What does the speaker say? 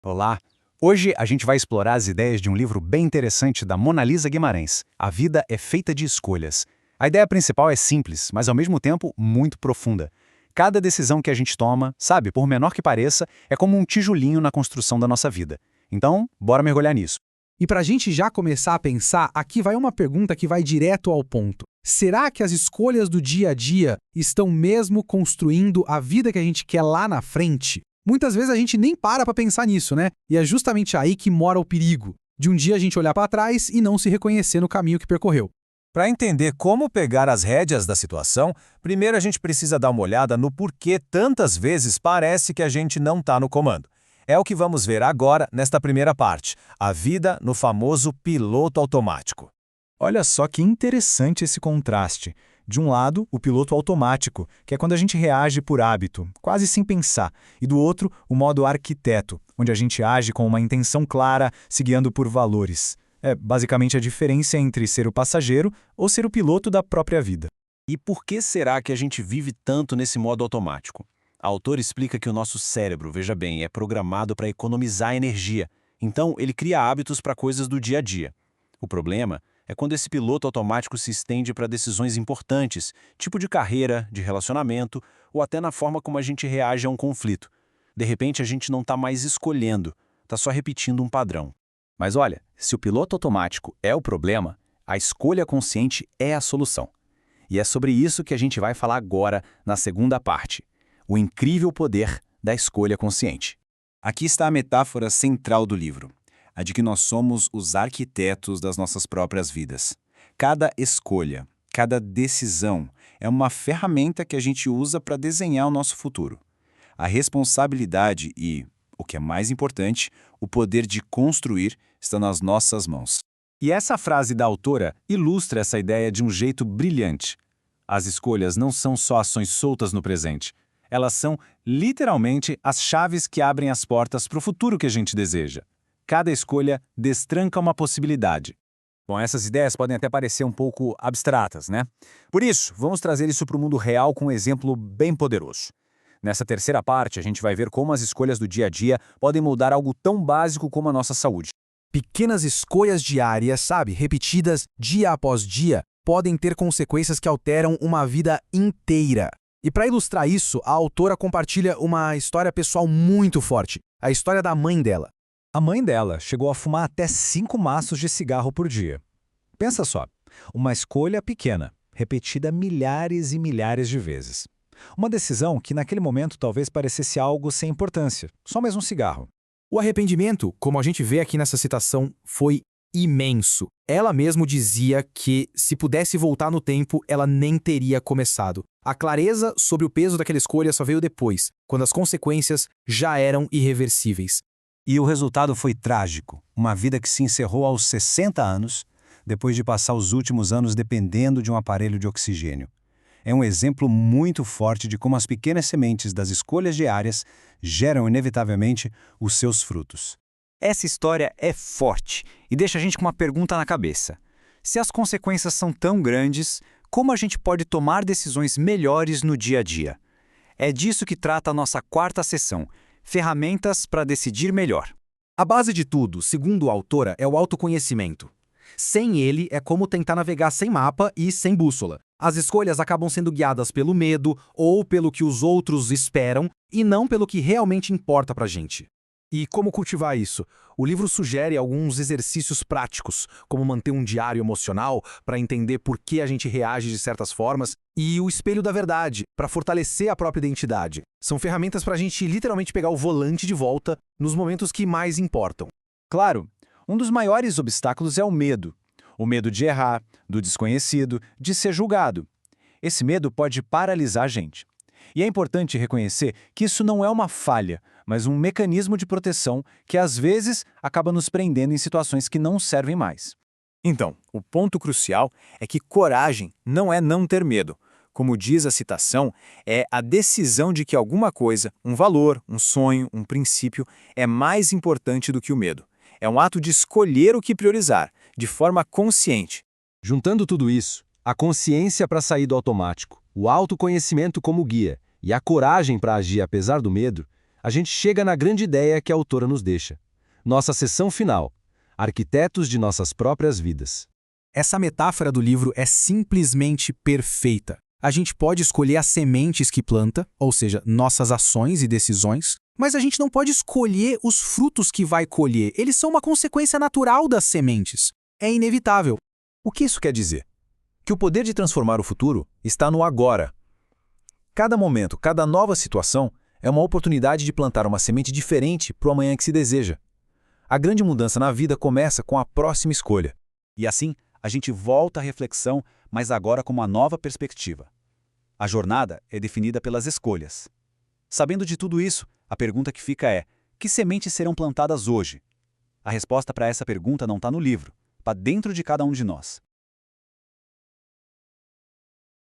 Olá! Hoje a gente vai explorar as ideias de um livro bem interessante da Mona Lisa Guimarães. A vida é feita de escolhas. A ideia principal é simples, mas ao mesmo tempo muito profunda. Cada decisão que a gente toma, sabe, por menor que pareça, é como um tijolinho na construção da nossa vida. Então, bora mergulhar nisso. E para a gente já começar a pensar, aqui vai uma pergunta que vai direto ao ponto. Será que as escolhas do dia a dia estão mesmo construindo a vida que a gente quer lá na frente? Muitas vezes a gente nem para pensar nisso, né? E é justamente aí que mora o perigo, de um dia a gente olhar para trás e não se reconhecer no caminho que percorreu. Para entender como pegar as rédeas da situação, primeiro a gente precisa dar uma olhada no porquê tantas vezes parece que a gente não está no comando. É o que vamos ver agora nesta primeira parte, a vida no famoso piloto automático. Olha só que interessante esse contraste. De um lado, o piloto automático, que é quando a gente reage por hábito, quase sem pensar, e do outro, o modo arquiteto, onde a gente age com uma intenção clara, se guiando por valores. É basicamente a diferença entre ser o passageiro ou ser o piloto da própria vida. E por que será que a gente vive tanto nesse modo automático? A autora explica que o nosso cérebro, veja bem, é programado para economizar energia. Então, ele cria hábitos para coisas do dia a dia. O problema é quando esse piloto automático se estende para decisões importantes, tipo de carreira, de relacionamento, ou até na forma como a gente reage a um conflito. De repente, a gente não está mais escolhendo, está só repetindo um padrão. Mas olha, se o piloto automático é o problema, a escolha consciente é a solução. E é sobre isso que a gente vai falar agora na segunda parte. O incrível poder da escolha consciente. Aqui está a metáfora central do livro, a de que nós somos os arquitetos das nossas próprias vidas. Cada escolha, cada decisão é uma ferramenta que a gente usa para desenhar o nosso futuro. A responsabilidade e, o que é mais importante, o poder de construir está nas nossas mãos. E essa frase da autora ilustra essa ideia de um jeito brilhante. As escolhas não são só ações soltas no presente. Elas são, literalmente, as chaves que abrem as portas para o futuro que a gente deseja. Cada escolha destranca uma possibilidade. Bom, essas ideias podem até parecer um pouco abstratas, né? Por isso, vamos trazer isso para o mundo real com um exemplo bem poderoso. Nessa terceira parte, a gente vai ver como as escolhas do dia a dia podem mudar algo tão básico como a nossa saúde. Pequenas escolhas diárias, sabe, repetidas dia após dia, podem ter consequências que alteram uma vida inteira. E para ilustrar isso, a autora compartilha uma história pessoal muito forte, a história da mãe dela. A mãe dela chegou a fumar até 5 maços de cigarro por dia. Pensa só, uma escolha pequena, repetida milhares e milhares de vezes. Uma decisão que naquele momento talvez parecesse algo sem importância, só mais um cigarro. O arrependimento, como a gente vê aqui nessa citação, foi imenso. Ela mesma dizia que, se pudesse voltar no tempo, ela nem teria começado. A clareza sobre o peso daquela escolha só veio depois, quando as consequências já eram irreversíveis. E o resultado foi trágico. Uma vida que se encerrou aos 60 anos, depois de passar os últimos anos dependendo de um aparelho de oxigênio. É um exemplo muito forte de como as pequenas sementes das escolhas diárias geram inevitavelmente os seus frutos. Essa história é forte e deixa a gente com uma pergunta na cabeça. Se as consequências são tão grandes, como a gente pode tomar decisões melhores no dia a dia? É disso que trata a nossa quarta sessão, ferramentas para decidir melhor. A base de tudo, segundo a autora, é o autoconhecimento. Sem ele, é como tentar navegar sem mapa e sem bússola. As escolhas acabam sendo guiadas pelo medo ou pelo que os outros esperam e não pelo que realmente importa pra gente. E como cultivar isso? O livro sugere alguns exercícios práticos, como manter um diário emocional para entender por que a gente reage de certas formas, e o espelho da verdade, para fortalecer a própria identidade. São ferramentas para a gente literalmente pegar o volante de volta nos momentos que mais importam. Claro, um dos maiores obstáculos é o medo. O medo de errar, do desconhecido, de ser julgado. Esse medo pode paralisar a gente. E é importante reconhecer que isso não é uma falha, mas um mecanismo de proteção que às vezes acaba nos prendendo em situações que não servem mais. Então, o ponto crucial é que coragem não é não ter medo. Como diz a citação, é a decisão de que alguma coisa, um valor, um sonho, um princípio, é mais importante do que o medo. É um ato de escolher o que priorizar, de forma consciente. Juntando tudo isso, a consciência para sair do automático, o autoconhecimento como guia e a coragem para agir apesar do medo, a gente chega na grande ideia que a autora nos deixa. Nossa sessão final: arquitetos de nossas próprias vidas. Essa metáfora do livro é simplesmente perfeita. A gente pode escolher as sementes que planta, ou seja, nossas ações e decisões, mas a gente não pode escolher os frutos que vai colher. Eles são uma consequência natural das sementes. É inevitável. O que isso quer dizer? Que o poder de transformar o futuro está no agora. Cada momento, cada nova situação é uma oportunidade de plantar uma semente diferente para o amanhã que se deseja. A grande mudança na vida começa com a próxima escolha. E assim, a gente volta à reflexão, mas agora com uma nova perspectiva. A jornada é definida pelas escolhas. Sabendo de tudo isso, a pergunta que fica é: que sementes serão plantadas hoje? A resposta para essa pergunta não está no livro, está dentro de cada um de nós.